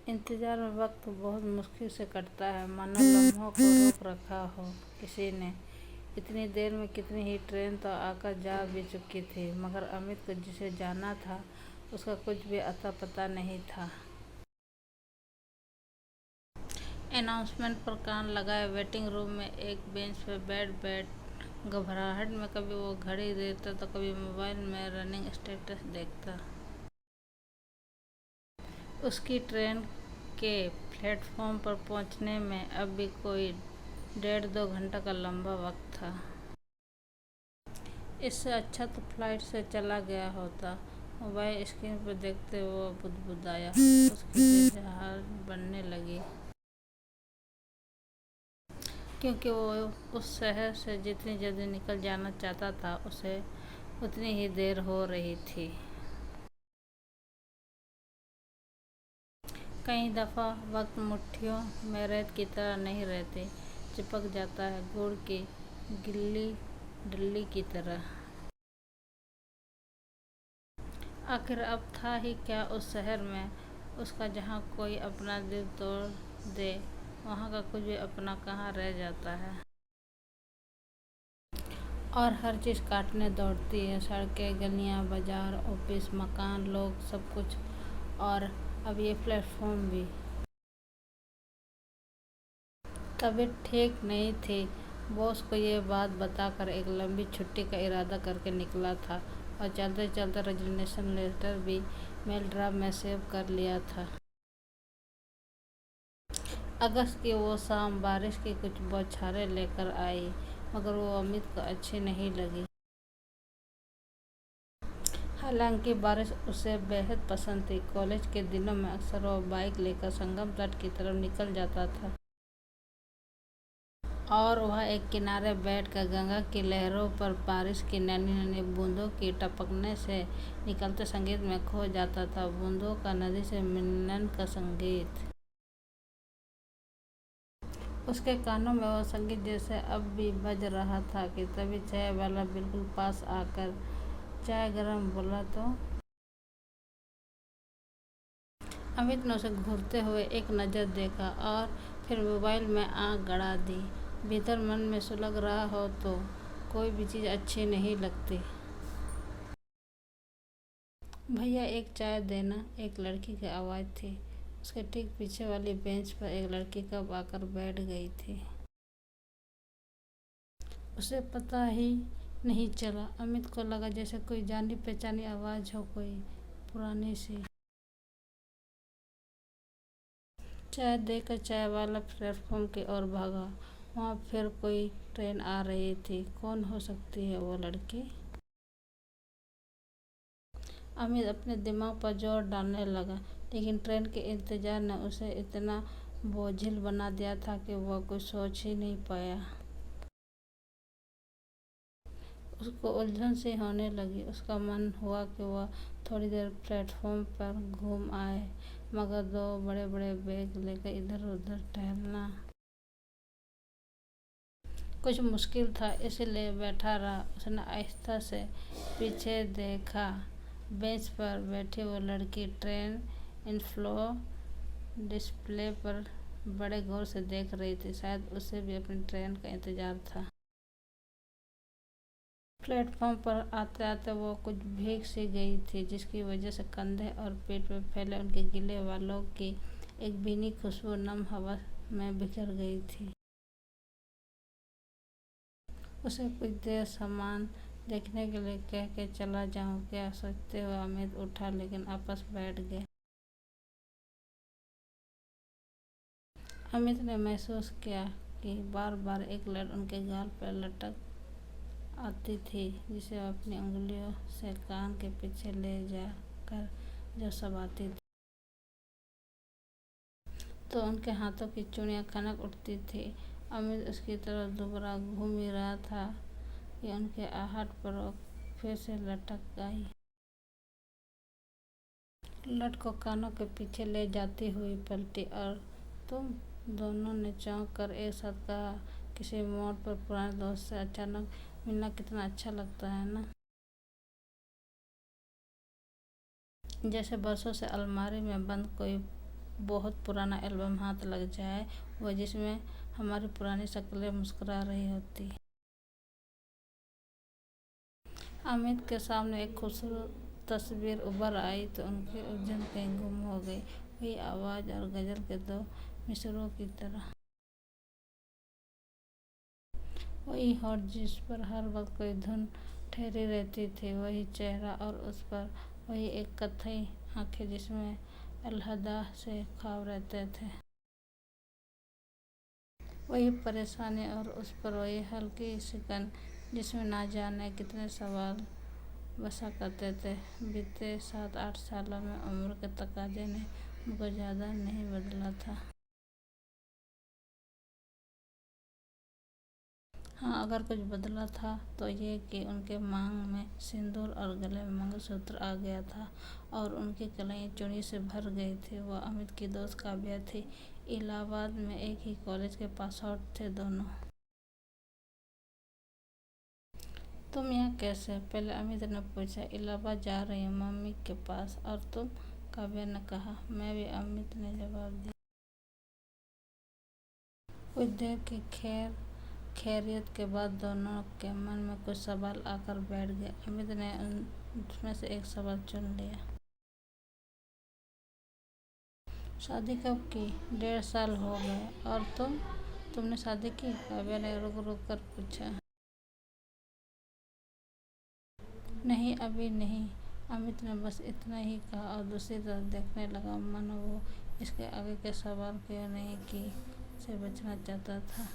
इंतजार में वक्त बहुत मुश्किल से कटता है, मानो लम्हों को रोक रखा हो किसी ने। इतनी देर में कितनी ही ट्रेन तो आकर जा भी चुकी थी, मगर अमित को जिसे जाना था उसका कुछ भी अता पता नहीं था। अनाउंसमेंट पर कान लगाए वेटिंग रूम में एक बेंच पर बैठ घबराहट में कभी वो घड़ी देखता तो कभी मोबाइल में रनिंग स्टेटस देखता। उसकी ट्रेन के प्लेटफॉर्म पर पहुंचने में अब भी कोई 1.5-2 घंटा का लंबा वक्त था। इससे अच्छा तो फ्लाइट से चला गया होता। मोबाइल स्क्रीन पर देखते वो बुदबुदाया। उसकी बेचैनी बढ़ने लगी, क्योंकि वो उस शहर से जितनी जल्दी निकल जाना चाहता था उसे उतनी ही देर हो रही थी। कई दफ़ा वक्त मुट्ठियों में रेत की तरह नहीं रहते, चिपक जाता है गुड़ की गिल्ली डल्ली की तरह। आखिर अब था ही क्या उस शहर में उसका, जहाँ कोई अपना दिल तोड़ दे वहाँ का कुछ भी अपना कहाँ रह जाता है। और हर चीज़ काटने दौड़ती है, सड़कें, गलियाँ, बाजार, ऑफिस, मकान, लोग, सब कुछ। और अब ये प्लेटफॉर्म भी। तबीयत ठीक नहीं थी। बॉस को ये बात बताकर एक लंबी छुट्टी का इरादा करके निकला था, और चलते चलते रेजिग्नेशन लेटर भी मेल ड्रॉप में सेव कर लिया था। अगस्त की वो शाम बारिश की कुछ बौछारें लेकर आई, मगर वो अमित को अच्छी नहीं लगी। हालांकि बारिश उसे बेहद पसंद थी। कॉलेज के दिनों में अक्सर वो बाइक लेकर संगम तट की तरफ निकल जाता था, और वह एक किनारे बैठकर गंगा की लहरों पर बारिश की नन्ही नन्ही बूंदों की टपकने से निकलते संगीत में खो जाता था। बूंदों का नदी से मिलन का संगीत। उसके कानों में वो संगीत जैसे अब भी बज रहा था कि तभी चाय वाला बिल्कुल पास आकर चाय गरम बोला तो अमित ने उसे घूरते हुए एक नज़र देखा और फिर मोबाइल में आंख गड़ा दी। भीतर मन में सुलग रहा हो तो कोई भी चीज़ अच्छी नहीं लगती। भैया एक चाय देना, एक लड़की की आवाज़ थी। उसके ठीक पीछे वाली बेंच पर एक लड़की कब आकर बैठ गई थी। उसे पता ही नहीं चला। अमित को लगा जैसे कोई जानी पहचानी आवाज़ हो, कोई पुरानी सी। चाय देकर चाय वाला प्लेटफॉर्म की ओर भागा। वहाँ फिर कोई ट्रेन आ रही थी। कौन हो सकती है वो लड़की? अमित अपने दिमाग पर जोर डालने लगा, लेकिन ट्रेन के इंतजार ने उसे इतना बोझिल बना दिया था कि वह कुछ सोच ही नहीं पाया। उसको उलझन सी होने लगी। उसका मन हुआ कि वह थोड़ी देर प्लेटफॉर्म पर घूम आए, मगर 2 बड़े बड़े बैग लेकर इधर उधर टहलना कुछ मुश्किल था, इसलिए बैठा रहा। उसने आहिस्ता से पीछे देखा। बेंच पर बैठी वो लड़की ट्रेन इनफ्लो डिस्प्ले पर बड़े गौर से देख रही थी। शायद उसे भी अपनी ट्रेन का इंतजार था। प्लेटफॉर्म पर आते आते वो कुछ भीग सी गई थी, जिसकी वजह से कंधे और पेट पर फैले उनके गीले बालों की एक भीनी खुशबू नम हवा में बिखर गई थी। उसे कुछ देर सामान देखने के लिए कह के चला जाऊं क्या, सोचते हुए अमित उठा, लेकिन आपस बैठ गया। अमित ने महसूस किया कि बार बार एक लड़ उनके गाल पर लटक आती थी, जिसे वह अपनी उंगलियों से कान के पीछे ले जाकर जब चबाती थी तो उनके हाथों की चूड़ियां खनक उठती थी। अमित उसकी तरफ दोबारा घूम ही रहा था कि उनके आहट पर वो फिर से लटक आई। लट को कानों के पीछे ले जाती हुई पलटी, और तुम? दोनों ने चौंक कर एक साथ कहा। किसी मोड़ पर पुराने दोस्त से अचानक मिलना कितना अच्छा लगता है ना। जैसे बरसों से अलमारी में बंद कोई बहुत पुराना एल्बम हाथ लग जाए, वो जिसमें हमारी पुरानी शक्लें मुस्कुरा रही होती। अमित के सामने एक खूबसूरत तस्वीर उभर आई तो उनकी उलझन कहीं गुम हो गई, वही आवाज़ और गजल के दो मिसरों की तरह। वही होठ जिस पर हर वक्त कोई धुन ठहरी रहती थी, वही चेहरा और उस पर वही एक कत्थई आंखें जिसमें अलहदा से ख्वाब रहते थे। वही परेशानी और उस पर वही हल्की सिकन जिसमें ना जाने कितने सवाल बसा करते थे। बीते 7-8 सालों में उम्र के तकाजे ने उनको ज़्यादा नहीं बदला था। हाँ, अगर कुछ बदला था तो ये कि उनके मांग में सिंदूर और गले में मंगलसूत्र आ गया था और उनकी कलाई चुन्नी से भर गई थी। वह अमित की दोस्त काव्या थी। इलाहाबाद में एक ही कॉलेज के पास आउट थे दोनों। तुम यहाँ कैसे? पहले अमित ने पूछा। इलाहाबाद जा रही हूँ मम्मी के पास। और तुम? काव्या ने कहा। मैं भी, अमित ने जवाब दिया। कुछ देर की खैरियत के बाद दोनों के मन में कुछ सवाल आकर बैठ गए। अमित ने उनमें से एक सवाल चुन लिया। शादी कब की? 1.5 साल हो गए। और तुमने शादी की? काव्या ने रुक रुक कर पूछा। नहीं, अभी नहीं। अमित ने बस इतना ही कहा और दूसरी तरफ देखने लगा, मानो वो इसके आगे के सवाल क्यों नहीं की से बचना चाहता था।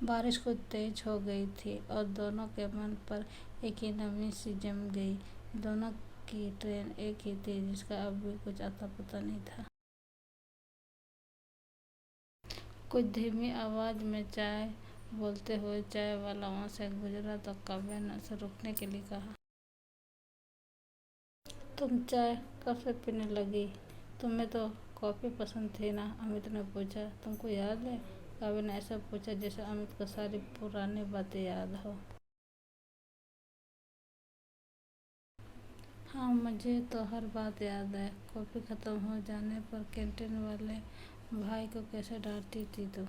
बारिश कुछ तेज हो गई थी और दोनों के मन पर एक ही नमी सी जम गई। दोनों की ट्रेन एक ही थी जिसका अब भी कुछ अता पता नहीं था। कुछ धीमी आवाज में चाय बोलते हुए चाय वाला वहां से गुजरा तो काव्या ने उसे रुकने के लिए कहा। तुम चाय कब से पीने लगी? तुम्हें तो कॉफी पसंद थी ना? अमित ने पूछा। तुमको याद है? काव्या ने ऐसा पूछा जैसे अमित को सारी पुरानी बातें याद हो। हाँ, मुझे तो हर बात याद है। कॉफी खत्म हो जाने पर कैंटीन वाले भाई को कैसे डांटती थी तुम।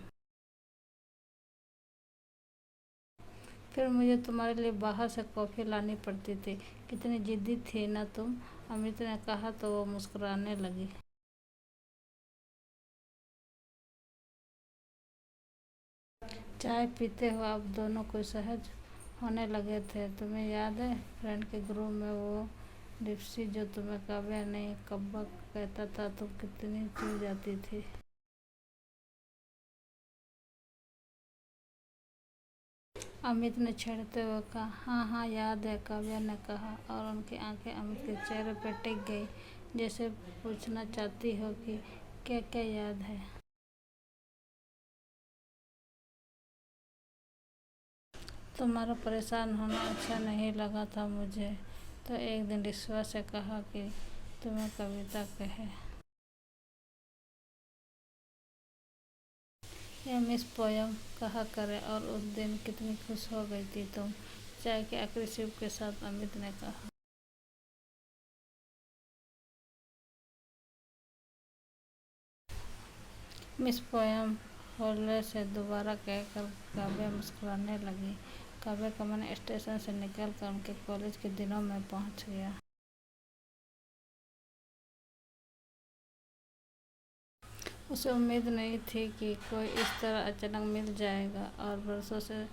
फिर मुझे तुम्हारे लिए बाहर से कॉफी लानी पड़ती थी। कितनी जिद्दी थी ना तुम, अमित ने कहा तो वो मुस्कुराने लगी। चाय पीते हुए अब दोनों कोई सहज होने लगे थे। तुम्हें याद है फ्रेंड के ग्रुप में वो डिप्सी जो तुम्हें काव्या नहीं कब्बा कहता था, तुम कितनी चिढ़ जाती थी। अमित ने छेड़ते हुए कहा। हाँ हाँ, याद है, काव्या ने कहा और उनकी आंखें अमित के चेहरे पर टिक गई, जैसे पूछना चाहती हो कि क्या क्या याद है। तुम्हारा परेशान होना अच्छा नहीं लगा था मुझे, तो एक दिन ऋषवा से कहा कि तुम्हें कविता कहे। यह मिस पोयम कहा करे। और उस दिन कितनी खुश हो गई थी तुम, चाय के आखिरी सिप के साथ अमित ने कहा। मिस पोयम हॉल से दोबारा कहकर काव्या मुस्कुराने लगी। काव्या का मन स्टेशन से निकलकर उनके कॉलेज के दिनों में पहुंच गया। उसे उम्मीद नहीं थी कि कोई इस तरह अचानक मिल जाएगा और बरसों से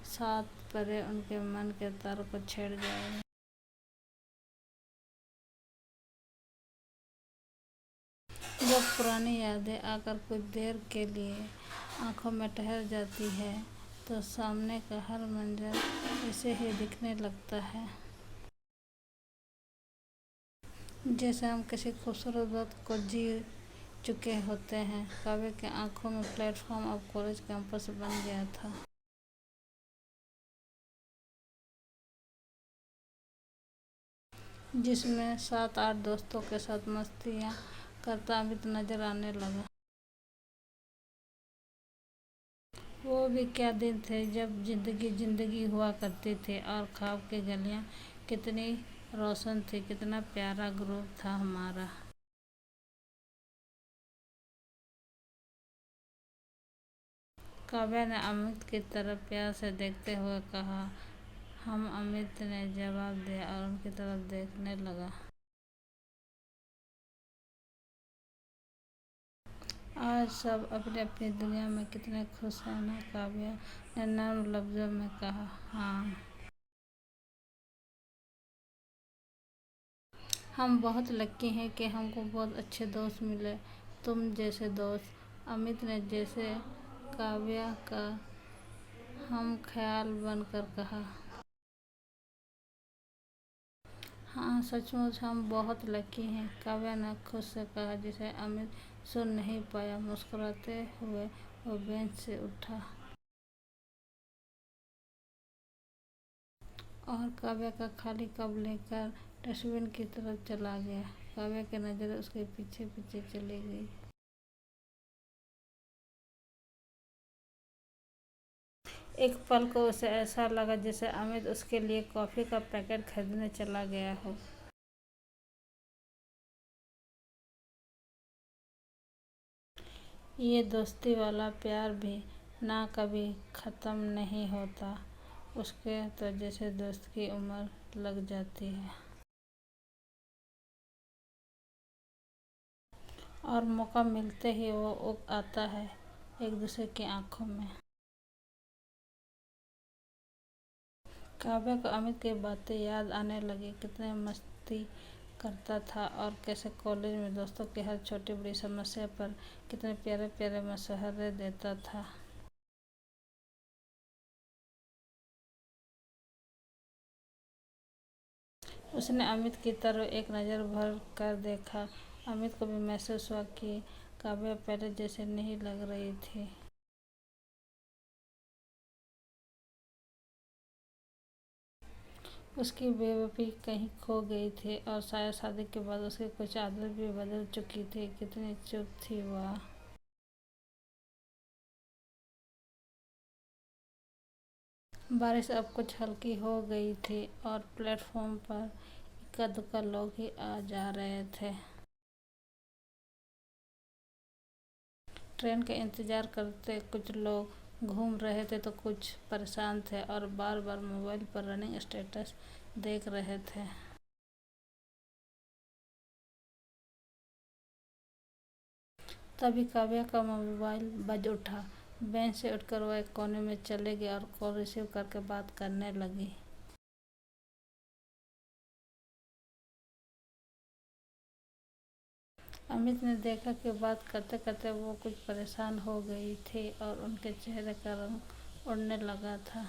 साथ परे उनके मन के तार को छेड़ जाएगा। जब पुरानी यादें आकर कुछ देर के लिए आंखों में ठहर जाती है तो सामने का हर मंजर ऐसे ही दिखने लगता है जैसे हम किसी खूबसूरत वक्त को जी चुके होते हैं। काव्य की आंखों में प्लेटफॉर्म अब कॉलेज कैंपस बन गया था, जिसमें 7-8 दोस्तों के साथ मस्तियाँ करता अमित नजर आने लगा। वो भी क्या दिन थे जब जिंदगी जिंदगी हुआ करती थी और ख्वाब की गलियाँ कितनी रोशन थी, कितना प्यारा ग्रुप था हमारा। काव्या ने अमित की तरफ प्यार से देखते हुए कहा। हम अमित ने जवाब दिया और उनकी तरफ देखने लगा। आज सब अपनी अपनी दुनिया में कितने खुश हैं ना, काव्या ने नर्म लफ्जों में कहा। हाँ, हम बहुत लकी हैं कि हमको बहुत अच्छे दोस्त मिले, तुम जैसे दोस्त, अमित ने जैसे काव्या का हम ख्याल बनकर कहा। हाँ, सचमुच हम बहुत लकी हैं, काव्या ने खुद से कहा, जिसे अमित सुन नहीं पाया। मुस्कुराते हुए वो बेंच से उठा और काव्या का खाली कप लेकर डस्टबिन की तरफ चला गया। काव्या की नज़र उसके पीछे पीछे चली गई। एक पल को उसे ऐसा लगा जैसे अमित उसके लिए कॉफ़ी का पैकेट खरीदने चला गया हो। ये दोस्ती वाला प्यार भी ना कभी ख़त्म नहीं होता, उसके तो जैसे दोस्त की उम्र लग जाती है। और मौका मिलते ही वो उग आता है एक दूसरे की आंखों में। काव्या को अमित की बातें याद आने लगी, कितने मस्ती करता था और कैसे कॉलेज में दोस्तों की हर छोटी बड़ी समस्या पर कितने प्यारे प्यारे मशवरे देता था। उसने अमित की तरफ एक नज़र भर कर देखा। अमित को भी महसूस हुआ कि काव्या पहले जैसे नहीं लग रही थी। उसकी बेवफी कहीं खो गई थी और शायद शादी के बाद उसकी कुछ आदत भी बदल चुकी थी। कितनी चुप थी वह। बारिश अब कुछ हल्की हो गई थी और प्लेटफॉर्म पर इक्का दुक्का लोग ही आ जा रहे थे। ट्रेन का इंतजार करते कुछ लोग घूम रहे थे तो कुछ परेशान थे और बार बार मोबाइल पर रनिंग स्टेटस देख रहे थे। तभी काव्या का मोबाइल बज उठा। बेंच से उठकर वह एक कोने में चले गई और कॉल रिसीव करके बात करने लगी। अमित ने देखा कि बात करते करते वो कुछ परेशान हो गई थी और उनके चेहरे का रंग उड़ने लगा था।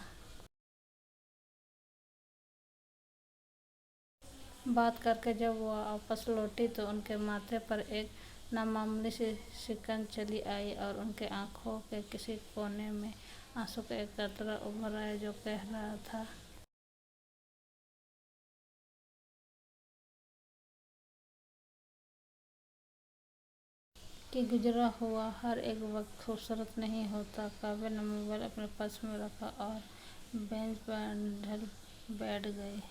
बात करके जब वो वापस लौटी तो उनके माथे पर एक नामामूली सी सिकन चली आई और उनके आंखों के किसी कोने में आंसू का एक कतरा उभर आया जो कह रहा था। कि गुजरा हुआ हर एक वक्त खूबसूरत नहीं होता। काव्या ने मोबाइल अपने पर्स में रखा और बेंच पर ढल बैठ गई।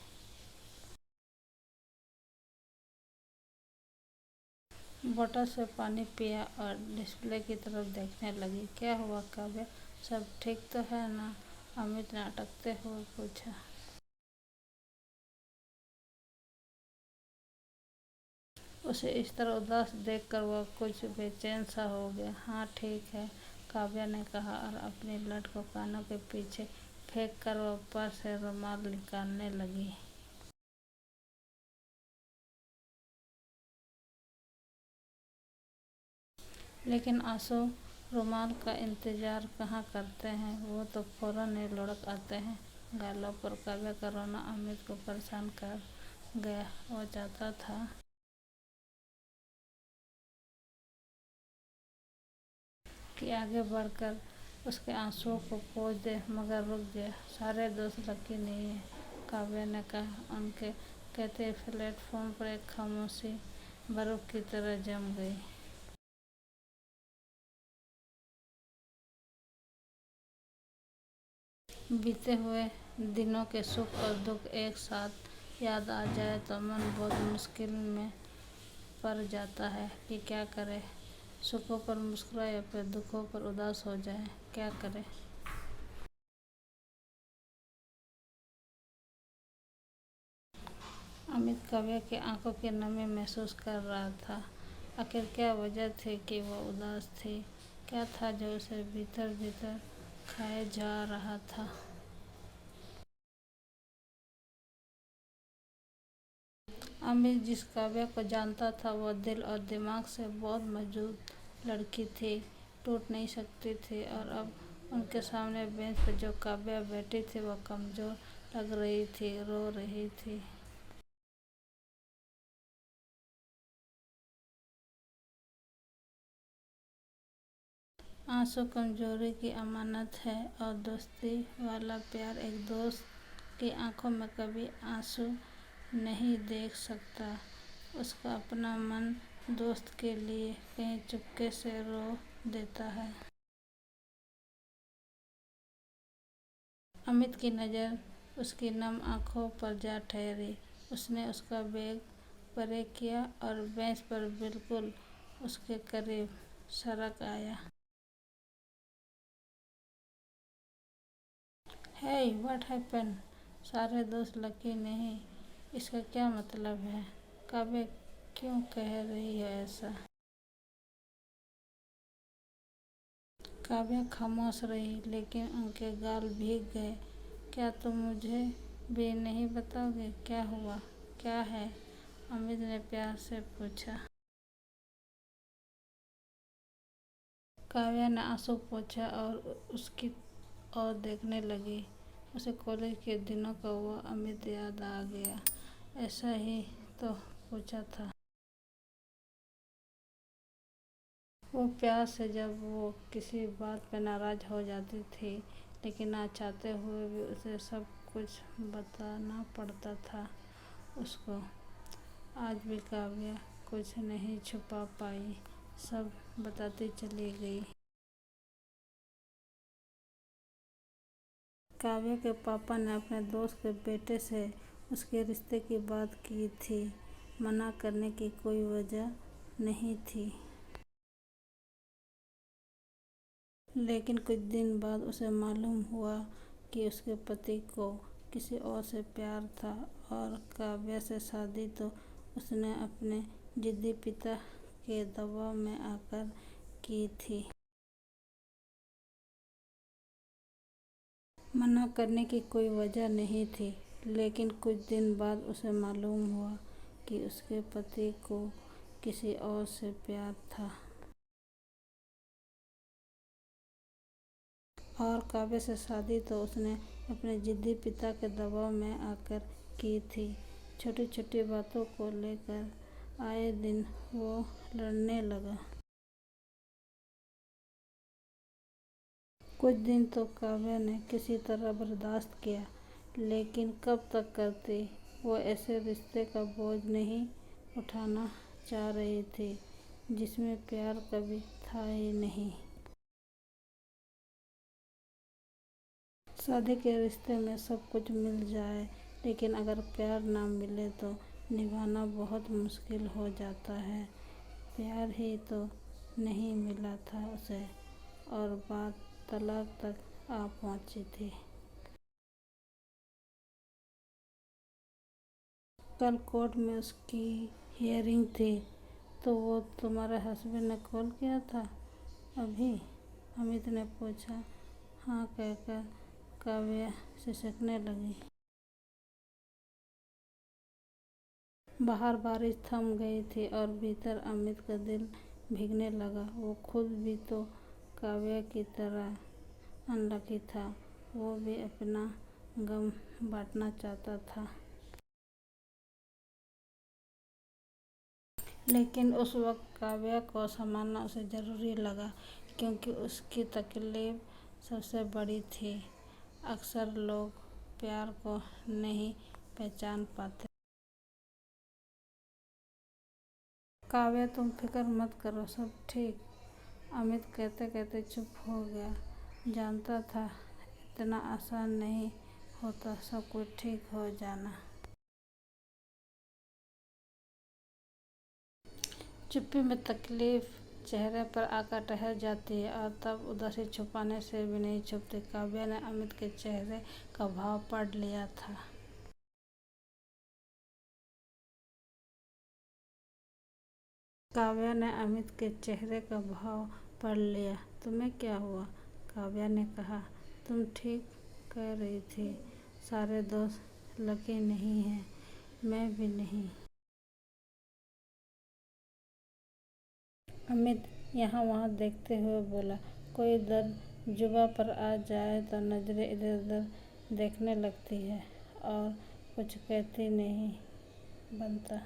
बोतल से पानी पिया और डिस्प्ले की तरफ देखने लगी। क्या हुआ काव्या, सब ठीक तो है ना? अमित ने अटकते हुए पूछा। उसे इस तरह उदास देखकर वह कुछ बेचैन सा हो गया। हाँ ठीक है, काव्या ने कहा और अपनी लट को कानों के पीछे फेंक कर वह पर्स से रुमाल निकालने लगी। लेकिन आंसू रुमाल का इंतजार कहाँ करते हैं, वो तो फौरन ही लुढ़क आते हैं गालों पर। काव्या का रोना अमित को परेशान कर गया। वो चाहता था कि आगे बढ़कर उसके आंसुओं को पोंछ दे, मगर रुक गया। सारे दोस्त लकी नहीं है, काव्या ने कहा। उनके कहते प्लेटफॉर्म पर एक खामोशी बर्फ की तरह जम गई। बीते हुए दिनों के सुख और दुख एक साथ याद आ जाए तो मन बहुत मुश्किल में पड़ जाता है कि क्या करे। सुखों पर मुस्कुराए या फिर दुखों पर उदास हो जाए, क्या करे। अमित काव्या की आंखों की नमी महसूस कर रहा था। आखिर क्या वजह थी कि वो उदास थी? क्या था जो उसे भीतर भीतर खाए जा रहा था? अमित जिस काव्या को जानता था वो दिल और दिमाग से बहुत मजबूत लड़की थी, टूट नहीं सकती थी। और अब उनके सामने बेंच पर जो काव्या बैठी थी वो कमजोर लग रही थी, रो रही थी। आंसू कमजोरी की अमानत है और दोस्ती वाला प्यार एक दोस्त की आंखों में कभी आंसू नहीं देख सकता। उसका अपना मन दोस्त के लिए कहीं चुपके से रो देता है। अमित की नज़र उसकी नम आंखों पर जा ठहरी। उसने उसका बैग परे किया और बेंच पर बिल्कुल उसके करीब सरक आया। हे, व्हाट हैपेंड? सारे दोस्त लकी नहीं, इसका क्या मतलब है? काव्या क्यों कह रही है ऐसा? काव्या खामोश रही, लेकिन उनके गाल भीग गए। क्या तुम मुझे भी नहीं बताओगे क्या हुआ, क्या है? अमित ने प्यार से पूछा। काव्या ने आंसू पोंछा और उसकी ओर देखने लगी। उसे कॉलेज के दिनों का वो अमित याद आ गया। ऐसा ही तो पूछा था वो प्यार से जब वो किसी बात पे नाराज हो जाती थी, लेकिन ना चाहते हुए भी उसे सब कुछ बताना पड़ता था उसको। आज भी काव्या कुछ नहीं छुपा पाई, सब बताती चली गई। काव्या के पापा ने अपने दोस्त के बेटे से उसके रिश्ते की बात की थी। मना करने की कोई वजह नहीं थी, लेकिन कुछ दिन बाद उसे मालूम हुआ कि उसके पति को किसी और से प्यार था और काव्या से शादी तो उसने अपने जिद्दी पिता के दबाव में आकर की थी। मना करने की कोई वजह नहीं थी, लेकिन कुछ दिन बाद उसे मालूम हुआ कि उसके पति को किसी और से प्यार था और काव्या से शादी तो उसने अपने जिद्दी पिता के दबाव में आकर की थी। छोटी छोटी बातों को लेकर आए दिन वो लड़ने लगा। कुछ दिन तो काव्या ने किसी तरह बर्दाश्त किया, लेकिन कब तक करती? वो ऐसे रिश्ते का बोझ नहीं उठाना चाह रही थी जिसमें प्यार कभी था ही नहीं। शादी के रिश्ते में सब कुछ मिल जाए, लेकिन अगर प्यार ना मिले तो निभाना बहुत मुश्किल हो जाता है। प्यार ही तो नहीं मिला था उसे और बात तलाक तक आ पहुंची थी। कल कोर्ट में उसकी हियरिंग थी, तो वो तुम्हारे हस्बैंड ने कॉल किया था अभी? अमित ने पूछा। हाँ कहकर काव्या सिसकने लगी। बाहर बारिश थम गई थी और भीतर अमित का दिल भीगने लगा। वो खुद भी तो काव्या की तरह अनलकी था, वो भी अपना गम बांटना चाहता था। लेकिन उस वक्त काव्या को संभालना उसे ज़रूरी लगा, क्योंकि उसकी तकलीफ सबसे बड़ी थी। अक्सर लोग प्यार को नहीं पहचान पाते। काव्या तुम फिक्र मत करो, सब ठीक। अमित कहते कहते चुप हो गया। जानता था इतना आसान नहीं होता सब कुछ ठीक हो जाना। चुप्पी में तकलीफ चेहरे पर आकर ठहर जाती है और तब उदासी छुपाने से भी नहीं छुपती। काव्या ने अमित के चेहरे का भाव पढ़ लिया था। काव्या ने अमित के चेहरे का भाव पढ़ लिया। तुम्हें क्या हुआ? काव्या ने कहा। तुम ठीक कह रही थी, सारे दोस्त लकी नहीं हैं, मैं भी नहीं। अमित यहाँ वहाँ देखते हुए बोला। कोई दर्द जुबां पर आ जाए तो नजरें इधर उधर देखने लगती है और कुछ कहती नहीं बनता।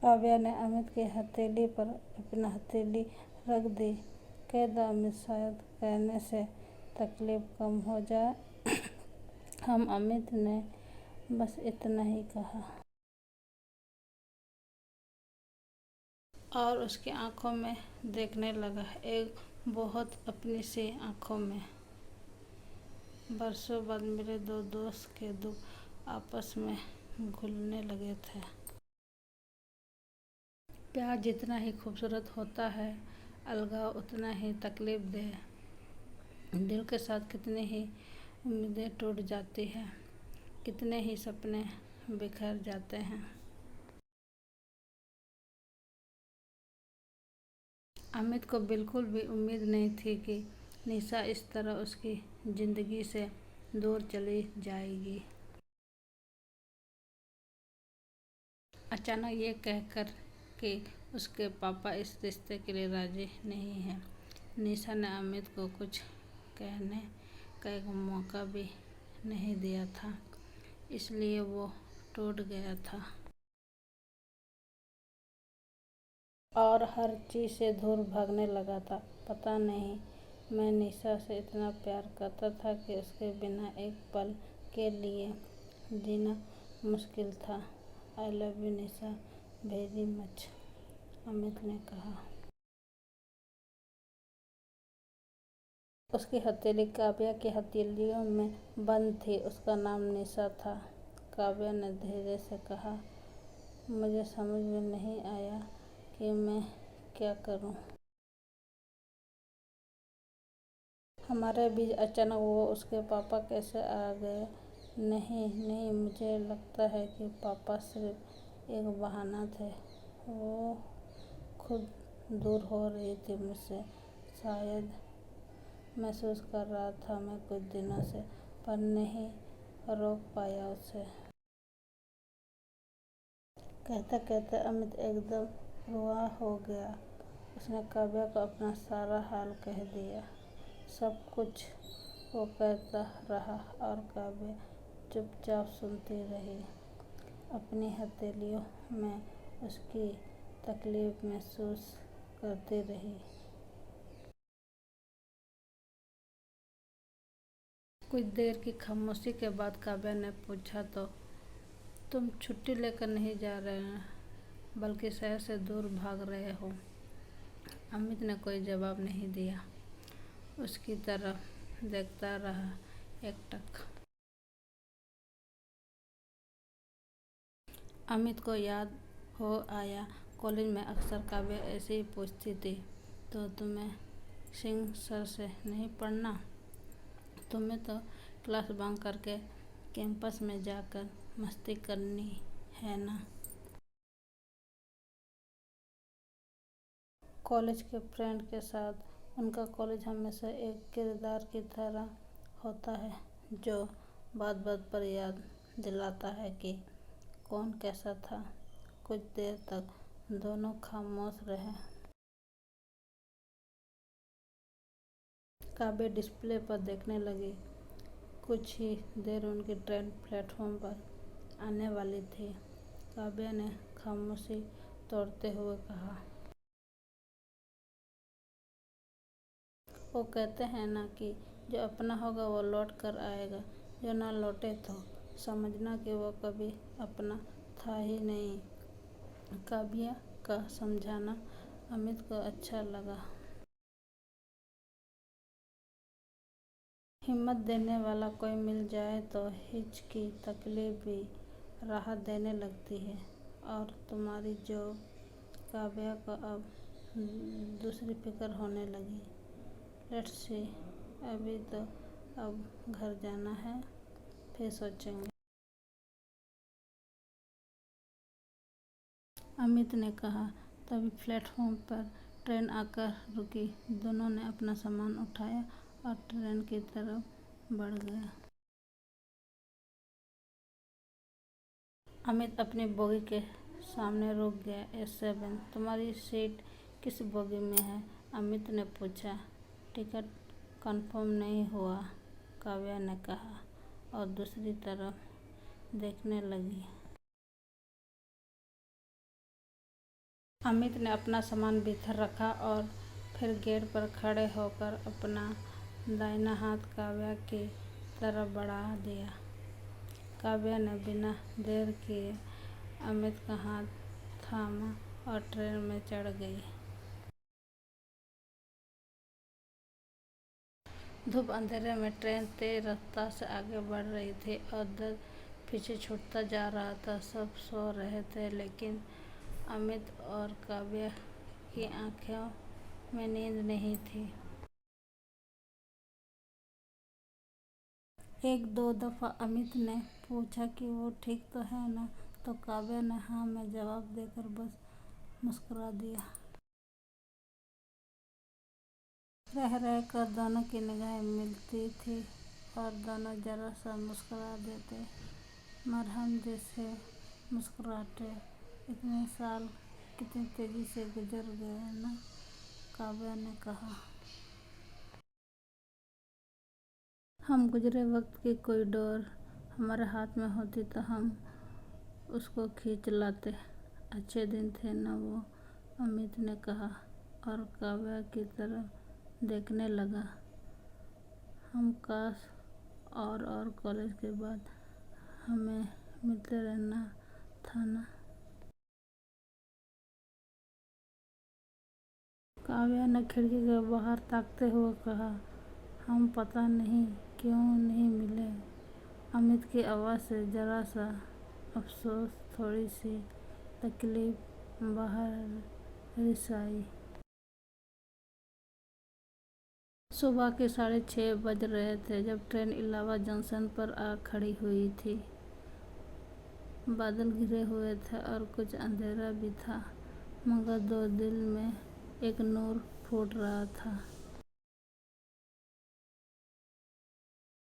काव्या ने अमित की हथेली पर अपनी हथेली रख दी। कह दो अमित, शायद कहने से तकलीफ कम हो जाए। हम अमित ने बस इतना ही कहा और उसकी आंखों में देखने लगा, एक बहुत अपनी सी आंखों में। बरसों बाद मेरे दो दोस्त के दुख आपस में घुलने लगे थे। प्यार जितना ही खूबसूरत होता है, अलगाव उतना ही तकलीफ दे। दिल के साथ कितनी ही उम्मीदें टूट जाती हैं, कितने ही सपने बिखर जाते हैं। अमित को बिल्कुल भी उम्मीद नहीं थी कि निशा इस तरह उसकी जिंदगी से दूर चली जाएगी। अचानक ये कहकर कि उसके पापा इस रिश्ते के लिए राजी नहीं हैं, निशा ने अमित को कुछ कहने का एक मौका भी नहीं दिया था, इसलिए वो टूट गया था और हर चीज़ से दूर भागने लगा था। पता नहीं, मैं निशा से इतना प्यार करता था कि उसके बिना एक पल के लिए जीना मुश्किल था। I love you Nisha very much, Amit ने कहा। उसकी हथेली काव्या की हथेलियों में बंद थी। उसका नाम निशा था। काव्या ने धीरे से कहा, मुझे समझ में नहीं आया कि मैं क्या करूं। हमारे बीच अचानक वो उसके पापा कैसे आ गए? नहीं नहीं, मुझे लगता है कि पापा सिर्फ एक बहाना थे। वो खुद दूर हो रही थी मुझसे, शायद महसूस कर रहा था मैं कुछ दिनों से, पर नहीं रोक पाया उसे। कहते कहते अमित एकदम रुआ हो गया। उसने काव्या को अपना सारा हाल कह दिया, सब कुछ वो कहता रहा और काव्या चुपचाप सुनती रही, अपनी हथेलियों में उसकी तकलीफ महसूस करती रही। कुछ देर की खामोशी के बाद काव्या ने पूछा, तो तुम छुट्टी लेकर नहीं जा रहे हैं, बल्कि शहर से दूर भाग रहे हो? अमित ने कोई जवाब नहीं दिया, उसकी तरफ देखता रहा एकटक। अमित को याद हो आया, कॉलेज में अक्सर काव्या ऐसे ही पूछती थी, तो तुम्हें सिंह सर से नहीं पढ़ना? तुम्हें तो क्लास बंक करके कैंपस में जाकर मस्ती करनी है ना? कॉलेज के फ्रेंड के साथ उनका कॉलेज हमेशा एक किरदार की तरह होता है, जो बात बात पर याद दिलाता है कि कौन कैसा था। कुछ देर तक दोनों खामोश रहे। काव्या डिस्प्ले पर देखने लगी। कुछ ही देर उनकी ट्रेन प्लेटफॉर्म पर आने वाली थी। काव्या ने खामोशी तोड़ते हुए कहा, वो कहते हैं ना कि जो अपना होगा वो लौट कर आएगा, जो ना लौटे तो समझना कि वो कभी अपना था ही नहीं। काव्या का समझाना अमित को अच्छा लगा। हिम्मत देने वाला कोई मिल जाए तो हिच की तकलीफ भी राहत देने लगती है और तुम्हारी जॉब। काव्या को अब दूसरी फिक्र होने लगी। लेट्स सी, अभी तो अब घर जाना है, फिर सोचेंगे। अमित ने कहा। तभी प्लेटफॉर्म पर ट्रेन आकर रुकी। दोनों ने अपना सामान उठाया और ट्रेन की तरफ बढ़ गया। अमित अपनी बोगी के सामने रुक गया। A7, तुम्हारी सीट किस बोगी में है? अमित ने पूछा। टिकट कंफर्म नहीं हुआ, काव्या ने कहा और दूसरी तरफ देखने लगी। अमित ने अपना सामान भीतर रखा और फिर गेट पर खड़े होकर अपना दाहिना हाथ काव्या की तरफ बढ़ा दिया। काव्या ने बिना देर किए अमित का हाथ थामा और ट्रेन में चढ़ गई। धूप अंधेरे में ट्रेन तेज रफ्तार से आगे बढ़ रही थी और दर्द पीछे छूटता जा रहा था। सब सो रहे थे, लेकिन अमित और काव्या की आंखों में नींद नहीं थी। एक दो दफा अमित ने पूछा कि वो ठीक तो है ना, तो काव्या ने हाँ में जवाब देकर बस मुस्कुरा दिया। रह रहकर दोनों की निगाहें मिलती थी और दोनों जरा सा मुस्कुरा देते। मरहम जैसे मुस्कुराते। इतने साल कितनी तेजी से गुजर गए ना, काव्या ने कहा। हम गुजरे वक्त की कोई डोर हमारे हाथ में होती तो हम उसको खींच लाते। अच्छे दिन थे ना वो, अमित ने कहा और काव्या की तरफ देखने लगा। हम काश और कॉलेज के बाद हमें मिलते रहना था ना। काव्या ने खिड़की के बाहर ताकते हुए कहा। हम पता नहीं क्यों नहीं मिले। अमित की आवाज़ से जरा सा अफसोस, थोड़ी सी तकलीफ बाहर रिस आई। सुबह के 6:30 बज रहे थे जब ट्रेन इलाहाबाद जंक्शन पर आ खड़ी हुई थी। बादल घिरे हुए थे और कुछ अंधेरा भी था, मगर दो दिल में एक नूर फूट रहा था।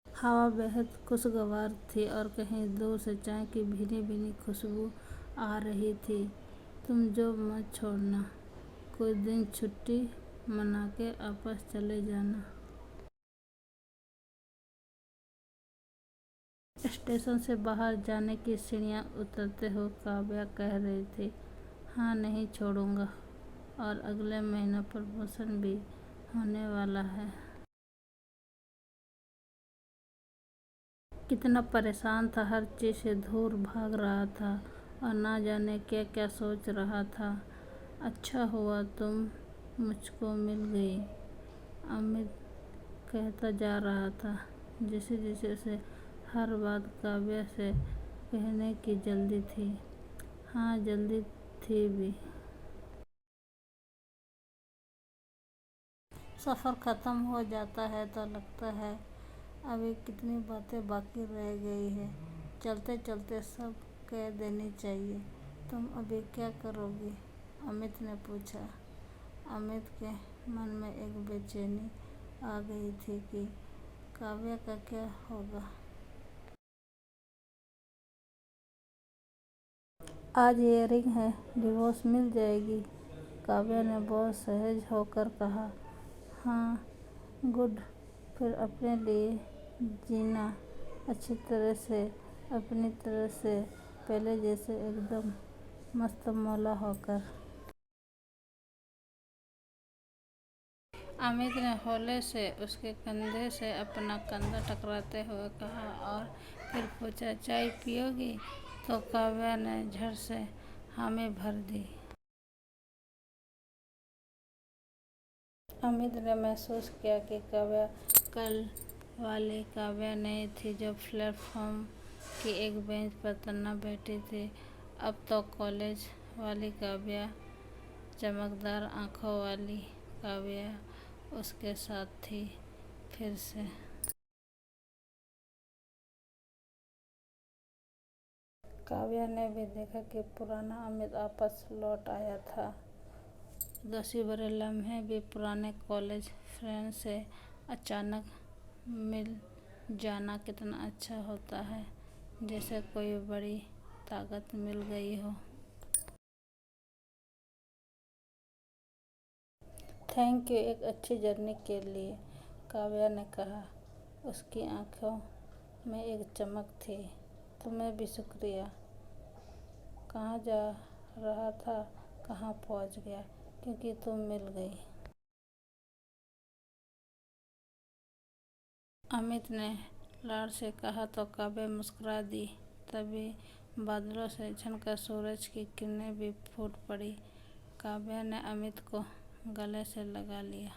हवा बेहद खुशगवार थी और कहीं दूर से चाय की भीनी भीनी खुशबू आ रही थी। तुम जॉब मत छोड़ना, कुछ दिन छुट्टी मना के वापस चले जाना। स्टेशन से बाहर जाने की सीढ़ियाँ उतरते हुए काव्या कह रही थी। हाँ, नहीं छोड़ूंगा, और अगले महीने प्रमोशन भी होने वाला है। कितना परेशान था, हर चीज़ से दूर भाग रहा था और ना जाने क्या क्या सोच रहा था। अच्छा हुआ तुम मुझको मिल गई, अमित कहता जा रहा था, जैसे जैसे उसे हर बात काव्या से कहने की जल्दी थी। हाँ, जल्दी थी भी। सफ़र ख़त्म हो जाता है तो लगता है अभी कितनी बातें बाकी रह गई है। चलते चलते सब कह देनी चाहिए। तुम अभी क्या करोगी? अमित ने पूछा। अमित के मन में एक बेचैनी आ गई थी कि काव्या का क्या होगा। आज हियरिंग है, डिवोर्स मिल जाएगी, काव्या ने बहुत सहज होकर कहा। हाँ, गुड। फिर अपने लिए जीना अच्छी तरह से, अपनी तरह से, पहले जैसे एकदम मस्त मौला होकर। अमित ने हौले से उसके कंधे से अपना कंधा टकराते हुए कहा और फिर पूछा, चाय पियोगी? तो काव्या ने झट से हामी भर दी। अमित ने महसूस किया कि काव्या कल वाली काव्या नहीं थी जो प्लेटफॉर्म की एक बेंच पर तन्हा बैठी थी। अब तो कॉलेज वाली काव्या, चमकदार आंखों वाली काव्या उसके साथ थी फिर से। काव्या ने भी देखा कि पुराना अमित वापस लौट आया था। उदासी भरे लम्हे भी पुराने कॉलेज फ्रेंड से अचानक मिल जाना कितना अच्छा होता है, जैसे कोई बड़ी ताकत मिल गई हो। थैंक यू एक अच्छी जर्नी के लिए, काव्या ने कहा। उसकी आंखों में एक चमक थी। तुम्हें भी शुक्रिया। कहाँ जा रहा था, कहाँ पहुँच गया, क्योंकि तुम मिल गई। अमित ने लाड़ से कहा तो काव्या मुस्कुरा दी। तभी बादलों से झनकर सूरज की किरणें भी फूट पड़ी। काव्या ने अमित को गले से लगा लिया।